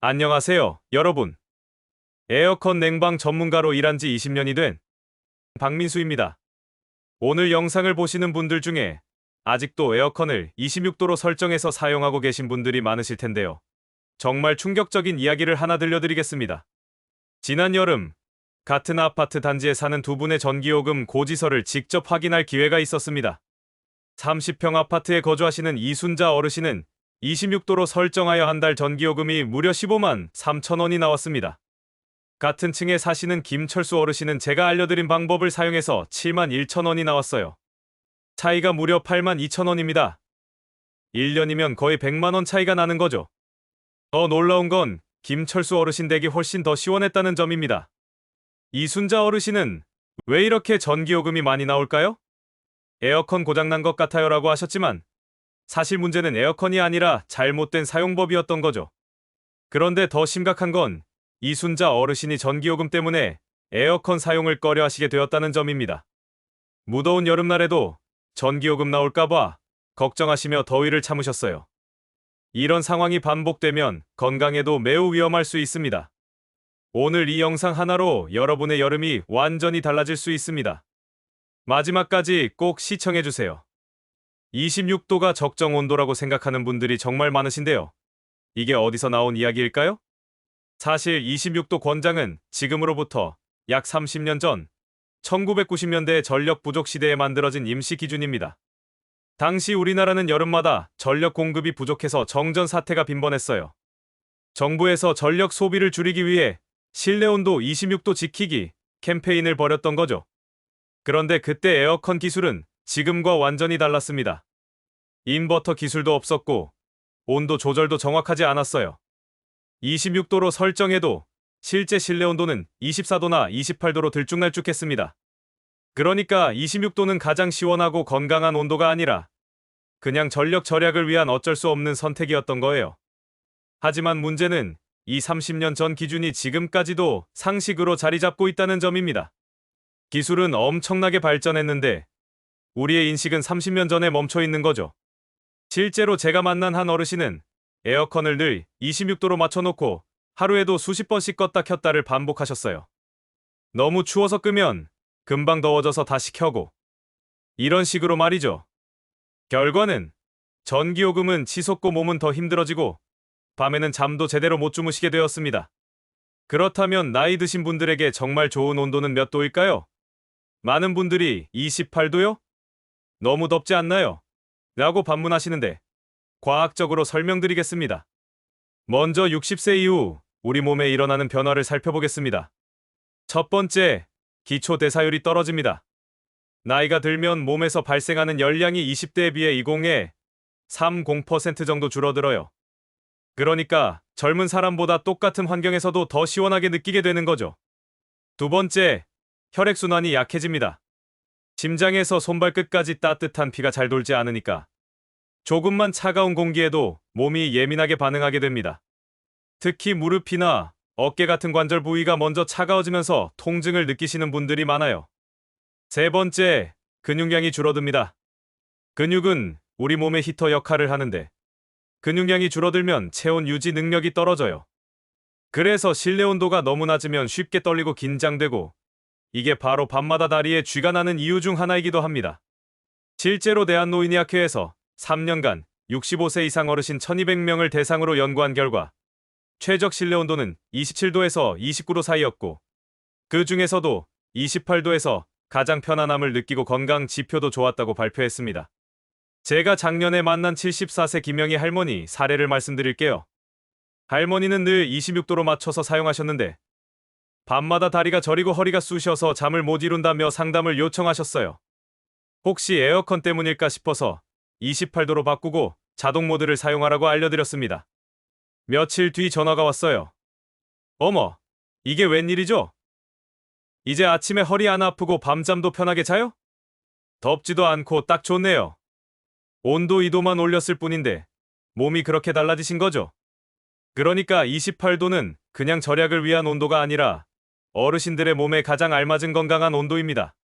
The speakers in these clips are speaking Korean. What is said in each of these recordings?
안녕하세요, 여러분. 에어컨 냉방 전문가로 일한 지 20년이 된 박민수입니다. 오늘 영상을 보시는 분들 중에 아직도 에어컨을 26도로 설정해서 사용하고 계신 분들이 많으실 텐데요. 정말 충격적인 이야기를 하나 들려드리겠습니다. 지난 여름, 같은 아파트 단지에 사는 두 분의 전기요금 고지서를 직접 확인할 기회가 있었습니다. 30평 아파트에 거주하시는 이순자 어르신은 26도로 설정하여 한 달 전기요금이 무려 15만 3천 원이 나왔습니다. 같은 층에 사시는 김철수 어르신은 제가 알려드린 방법을 사용해서 7만 1천 원이 나왔어요. 차이가 무려 8만 2천 원입니다. 1년이면 거의 100만 원 차이가 나는 거죠. 더 놀라운 건 김철수 어르신 댁이 훨씬 더 시원했다는 점입니다. 이순자 어르신은 왜 이렇게 전기요금이 많이 나올까요? 에어컨 고장난 것 같아요 라고 하셨지만 사실 문제는 에어컨이 아니라 잘못된 사용법이었던 거죠. 그런데 더 심각한 건 이순자 어르신이 전기요금 때문에 에어컨 사용을 꺼려 하시게 되었다는 점입니다. 무더운 여름날에도 전기요금 나올까봐 걱정하시며 더위를 참으셨어요. 이런 상황이 반복되면 건강에도 매우 위험할 수 있습니다. 오늘 이 영상 하나로 여러분의 여름이 완전히 달라질 수 있습니다. 마지막까지 꼭 시청해주세요. 26도가 적정 온도라고 생각하는 분들이 정말 많으신데요. 이게 어디서 나온 이야기일까요? 사실 26도 권장은 지금으로부터 약 30년 전 1990년대 전력 부족 시대에 만들어진 임시 기준입니다. 당시 우리나라는 여름마다 전력 공급이 부족해서 정전 사태가 빈번했어요. 정부에서 전력 소비를 줄이기 위해 실내 온도 26도 지키기 캠페인을 벌였던 거죠. 그런데 그때 에어컨 기술은 지금과 완전히 달랐습니다. 인버터 기술도 없었고 온도 조절도 정확하지 않았어요. 26도로 설정해도 실제 실내 온도는 24도나 28도로 들쭉날쭉했습니다. 그러니까 26도는 가장 시원하고 건강한 온도가 아니라 그냥 전력 절약을 위한 어쩔 수 없는 선택이었던 거예요. 하지만 문제는 이 30년 전 기준이 지금까지도 상식으로 자리 잡고 있다는 점입니다. 기술은 엄청나게 발전했는데 우리의 인식은 30년 전에 멈춰 있는 거죠. 실제로 제가 만난 한 어르신은 에어컨을 늘 26도로 맞춰놓고 하루에도 수십 번씩 껐다 켰다를 반복하셨어요. 너무 추워서 끄면 금방 더워져서 다시 켜고 이런 식으로 말이죠. 결과는 전기요금은 치솟고 몸은 더 힘들어지고 밤에는 잠도 제대로 못 주무시게 되었습니다. 그렇다면 나이 드신 분들에게 정말 좋은 온도는 몇 도일까요? 많은 분들이 28도요? 너무 덥지 않나요? 라고 반문하시는데 과학적으로 설명드리겠습니다. 먼저 60세 이후 우리 몸에 일어나는 변화를 살펴보겠습니다. 첫 번째, 기초 대사율이 떨어집니다. 나이가 들면 몸에서 발생하는 열량이 20대에 비해 30% 정도 줄어들어요. 그러니까 젊은 사람보다 똑같은 환경에서도 더 시원하게 느끼게 되는 거죠. 두 번째, 혈액순환이 약해집니다. 심장에서 손발끝까지 따뜻한 피가 잘 돌지 않으니까 조금만 차가운 공기에도 몸이 예민하게 반응하게 됩니다. 특히 무릎이나 어깨 같은 관절 부위가 먼저 차가워지면서 통증을 느끼시는 분들이 많아요. 세 번째, 근육량이 줄어듭니다. 근육은 우리 몸의 히터 역할을 하는데 근육량이 줄어들면 체온 유지 능력이 떨어져요. 그래서 실내 온도가 너무 낮으면 쉽게 떨리고 긴장되고 이게 바로 밤마다 다리에 쥐가 나는 이유 중 하나이기도 합니다. 실제로 대한노인의학회에서 3년간 65세 이상 어르신 1200명을 대상으로 연구한 결과 최적 실내 온도는 27도에서 29도 사이였고 그 중에서도 28도에서 가장 편안함을 느끼고 건강 지표도 좋았다고 발표했습니다. 제가 작년에 만난 74세 김영희 할머니 사례를 말씀드릴게요. 할머니는 늘 26도로 맞춰서 사용하셨는데 밤마다 다리가 저리고 허리가 쑤셔서 잠을 못 이룬다며 상담을 요청하셨어요. 혹시 에어컨 때문일까 싶어서 28도로 바꾸고 자동 모드를 사용하라고 알려드렸습니다. 며칠 뒤 전화가 왔어요. 어머, 이게 웬일이죠? 이제 아침에 허리 안 아프고 밤잠도 편하게 자요? 덥지도 않고 딱 좋네요. 온도 2도만 올렸을 뿐인데 몸이 그렇게 달라지신 거죠? 그러니까 28도는 그냥 절약을 위한 온도가 아니라 어르신들의 몸에 가장 알맞은 건강한 온도입니다.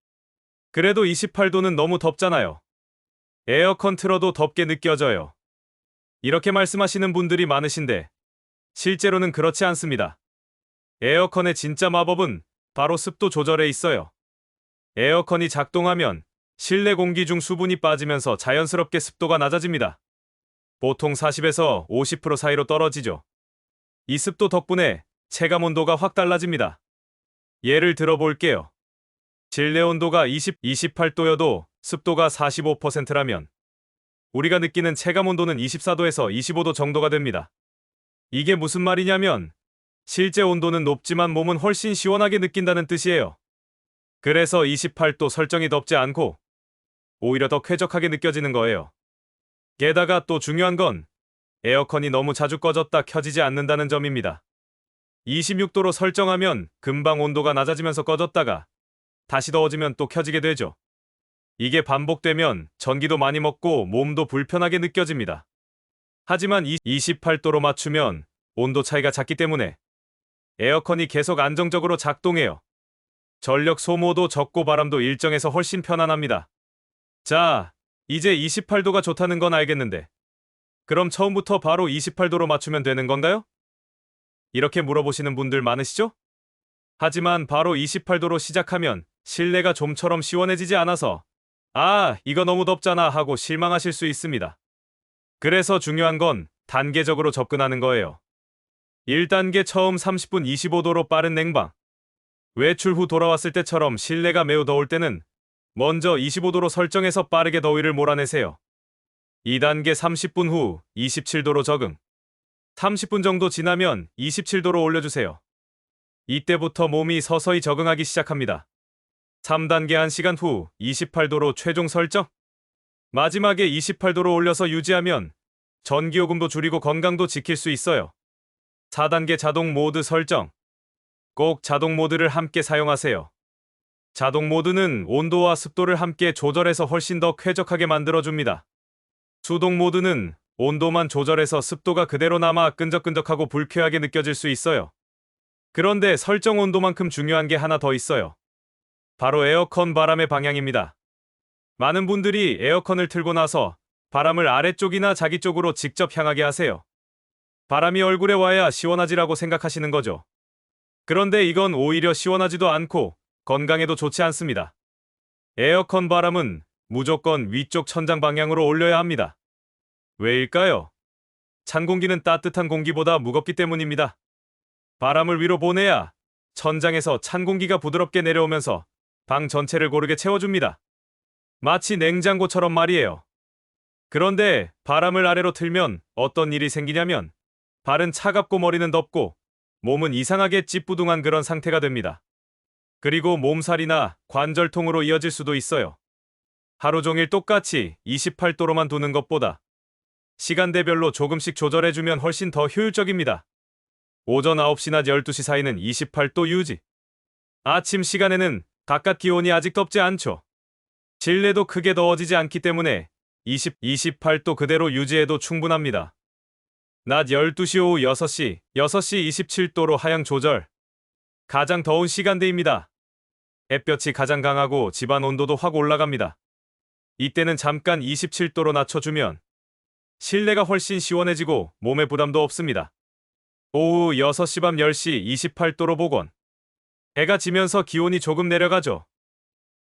그래도 28도는 너무 덥잖아요. 에어컨 틀어도 덥게 느껴져요. 이렇게 말씀하시는 분들이 많으신데 실제로는 그렇지 않습니다. 에어컨의 진짜 마법은 바로 습도 조절에 있어요. 에어컨이 작동하면 실내 공기 중 수분이 빠지면서 자연스럽게 습도가 낮아집니다. 보통 40에서 50% 사이로 떨어지죠. 이 습도 덕분에 체감 온도가 확 달라집니다. 예를 들어 볼게요. 실내 온도가 28도여도 습도가 45%라면 우리가 느끼는 체감 온도는 24도에서 25도 정도가 됩니다. 이게 무슨 말이냐면 실제 온도는 높지만 몸은 훨씬 시원하게 느낀다는 뜻이에요. 그래서 28도 설정이 덥지 않고 오히려 더 쾌적하게 느껴지는 거예요. 게다가 또 중요한 건 에어컨이 너무 자주 꺼졌다 켜지지 않는다는 점입니다. 26도로 설정하면 금방 온도가 낮아지면서 꺼졌다가 다시 더워지면 또 켜지게 되죠. 이게 반복되면 전기도 많이 먹고 몸도 불편하게 느껴집니다. 하지만 28도로 맞추면 온도 차이가 작기 때문에 에어컨이 계속 안정적으로 작동해요. 전력 소모도 적고 바람도 일정해서 훨씬 편안합니다. 자, 이제 28도가 좋다는 건 알겠는데 그럼 처음부터 바로 28도로 맞추면 되는 건가요? 이렇게 물어보시는 분들 많으시죠? 하지만 바로 28도로 시작하면 실내가 좀처럼 시원해지지 않아서 이거 너무 덥잖아 하고 실망하실 수 있습니다. 그래서 중요한 건 단계적으로 접근하는 거예요. 1단계 처음 30분 25도로 빠른 냉방. 외출 후 돌아왔을 때처럼 실내가 매우 더울 때는 먼저 25도로 설정해서 빠르게 더위를 몰아내세요. 2단계 30분 후 27도로 적응. 30분 정도 지나면 27도로 올려주세요. 이때부터 몸이 서서히 적응하기 시작합니다. 3단계 1시간 후 28도로 최종 설정. 마지막에 28도로 올려서 유지하면 전기요금도 줄이고 건강도 지킬 수 있어요. 4단계 자동 모드 설정. 꼭 자동 모드를 함께 사용하세요. 자동 모드는 온도와 습도를 함께 조절해서 훨씬 더 쾌적하게 만들어줍니다. 수동 모드는 온도만 조절해서 습도가 그대로 남아 끈적끈적하고 불쾌하게 느껴질 수 있어요. 그런데 설정 온도만큼 중요한 게 하나 더 있어요. 바로 에어컨 바람의 방향입니다. 많은 분들이 에어컨을 틀고 나서 바람을 아래쪽이나 자기 쪽으로 직접 향하게 하세요. 바람이 얼굴에 와야 시원하지라고 생각하시는 거죠. 그런데 이건 오히려 시원하지도 않고 건강에도 좋지 않습니다. 에어컨 바람은 무조건 위쪽 천장 방향으로 올려야 합니다. 왜일까요? 찬 공기는 따뜻한 공기보다 무겁기 때문입니다. 바람을 위로 보내야 천장에서 찬 공기가 부드럽게 내려오면서 방 전체를 고르게 채워줍니다. 마치 냉장고처럼 말이에요. 그런데 바람을 아래로 틀면 어떤 일이 생기냐면 발은 차갑고 머리는 덥고 몸은 이상하게 찌뿌둥한 그런 상태가 됩니다. 그리고 몸살이나 관절통으로 이어질 수도 있어요. 하루 종일 똑같이 28도로만 두는 것보다 시간대별로 조금씩 조절해주면 훨씬 더 효율적입니다. 오전 9시나 12시 사이는 28도 유지. 아침 시간에는 바깥 기온이 아직 덥지 않죠. 실내도 크게 더워지지 않기 때문에 28도 그대로 유지해도 충분합니다. 낮 12시 오후 6시 27도로 하향 조절. 가장 더운 시간대입니다. 햇볕이 가장 강하고 집안 온도도 확 올라갑니다. 이때는 잠깐 27도로 낮춰주면 실내가 훨씬 시원해지고 몸에 부담도 없습니다. 오후 6시 밤 10시 28도로 복원. 해가 지면서 기온이 조금 내려가죠.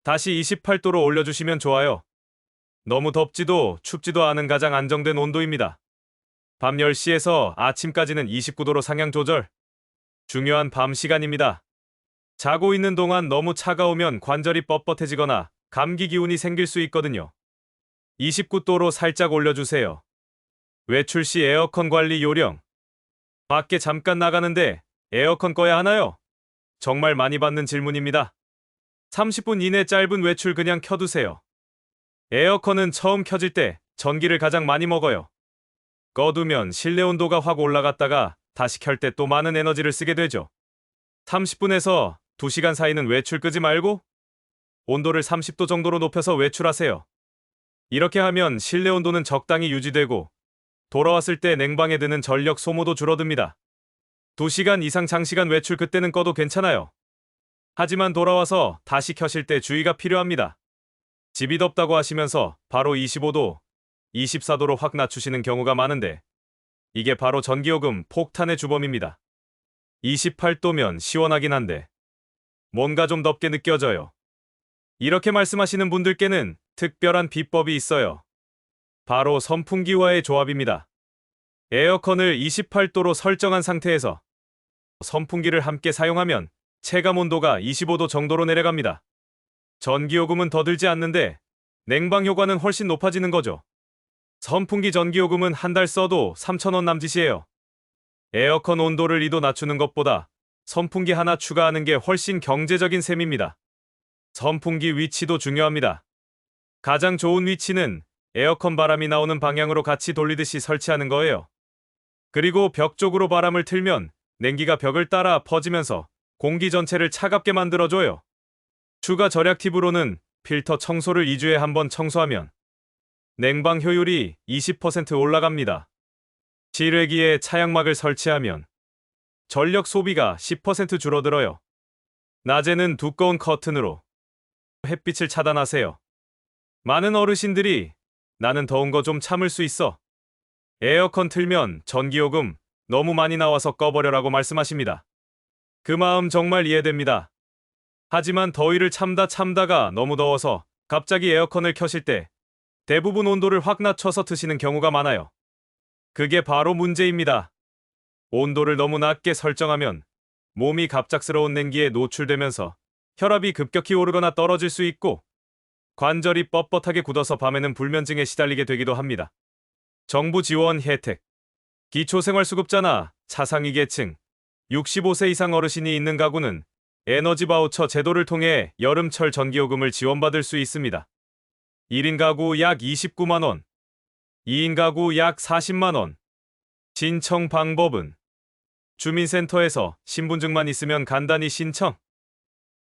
다시 28도로 올려주시면 좋아요. 너무 덥지도 춥지도 않은 가장 안정된 온도입니다. 밤 10시에서 아침까지는 29도로 상향 조절. 중요한 밤 시간입니다. 자고 있는 동안 너무 차가우면 관절이 뻣뻣해지거나 감기 기운이 생길 수 있거든요. 29도로 살짝 올려주세요. 외출 시 에어컨 관리 요령. 밖에 잠깐 나가는데 에어컨 꺼야 하나요? 정말 많이 받는 질문입니다. 30분 이내 짧은 외출 그냥 켜두세요. 에어컨은 처음 켜질 때 전기를 가장 많이 먹어요. 꺼두면 실내 온도가 확 올라갔다가 다시 켤 때 또 많은 에너지를 쓰게 되죠. 30분에서 2시간 사이는 외출 끄지 말고 온도를 30도 정도로 높여서 외출하세요. 이렇게 하면 실내 온도는 적당히 유지되고 돌아왔을 때 냉방에 드는 전력 소모도 줄어듭니다. 2시간 이상 장시간 외출 그때는 꺼도 괜찮아요. 하지만 돌아와서 다시 켜실 때 주의가 필요합니다. 집이 덥다고 하시면서 바로 25도, 24도로 확 낮추시는 경우가 많은데 이게 바로 전기요금 폭탄의 주범입니다. 28도면 시원하긴 한데 뭔가 좀 덥게 느껴져요. 이렇게 말씀하시는 분들께는 특별한 비법이 있어요. 바로 선풍기와의 조합입니다. 에어컨을 28도로 설정한 상태에서 선풍기를 함께 사용하면 체감 온도가 25도 정도로 내려갑니다. 전기요금은 더 들지 않는데 냉방 효과는 훨씬 높아지는 거죠. 선풍기 전기요금은 한 달 써도 3,000원 남짓이에요. 에어컨 온도를 2도 낮추는 것보다 선풍기 하나 추가하는 게 훨씬 경제적인 셈입니다. 선풍기 위치도 중요합니다. 가장 좋은 위치는 에어컨 바람이 나오는 방향으로 같이 돌리듯이 설치하는 거예요. 그리고 벽 쪽으로 바람을 틀면 냉기가 벽을 따라 퍼지면서 공기 전체를 차갑게 만들어줘요. 추가 절약 팁으로는 필터 청소를 2주에 한 번 청소하면 냉방 효율이 20% 올라갑니다. 실외기에 차양막을 설치하면 전력 소비가 10% 줄어들어요. 낮에는 두꺼운 커튼으로 햇빛을 차단하세요. 많은 어르신들이 나는 더운 거 좀 참을 수 있어. 에어컨 틀면 전기요금 너무 많이 나와서 꺼버려라고 말씀하십니다. 그 마음 정말 이해됩니다. 하지만 더위를 참다가 너무 더워서 갑자기 에어컨을 켜실 때 대부분 온도를 확 낮춰서 트시는 경우가 많아요. 그게 바로 문제입니다. 온도를 너무 낮게 설정하면 몸이 갑작스러운 냉기에 노출되면서 혈압이 급격히 오르거나 떨어질 수 있고 관절이 뻣뻣하게 굳어서 밤에는 불면증에 시달리게 되기도 합니다. 정부 지원 혜택, 기초생활수급자나 차상위 계층, 65세 이상 어르신이 있는 가구는 에너지 바우처 제도를 통해 여름철 전기요금을 지원받을 수 있습니다. 1인 가구 약 29만원, 2인 가구 약 40만원. 신청 방법은 주민센터에서 신분증만 있으면 간단히 신청.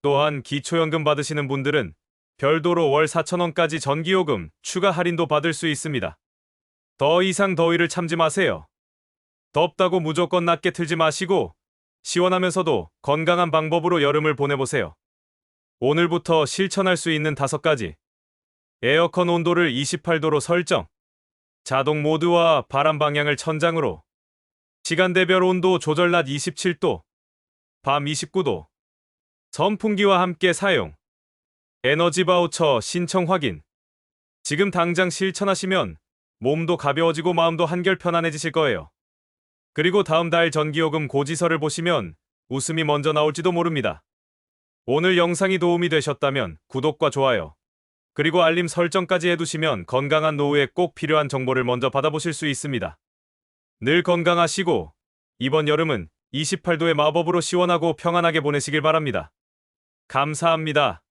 또한 기초연금 받으시는 분들은 별도로 월 4,000원까지 전기요금 추가 할인도 받을 수 있습니다. 더 이상 더위를 참지 마세요. 덥다고 무조건 낮게 틀지 마시고 시원하면서도 건강한 방법으로 여름을 보내보세요. 오늘부터 실천할 수 있는 5가지. 에어컨 온도를 28도로 설정. 자동 모드와 바람 방향을 천장으로. 시간대별 온도 조절 낮 27도, 밤 29도. 선풍기와 함께 사용. 에너지 바우처 신청 확인. 지금 당장 실천하시면 몸도 가벼워지고 마음도 한결 편안해지실 거예요. 그리고 다음 달 전기요금 고지서를 보시면 웃음이 먼저 나올지도 모릅니다. 오늘 영상이 도움이 되셨다면 구독과 좋아요, 그리고 알림 설정까지 해두시면 건강한 노후에 꼭 필요한 정보를 먼저 받아보실 수 있습니다. 늘 건강하시고 이번 여름은 28도의 마법으로 시원하고 평안하게 보내시길 바랍니다. 감사합니다.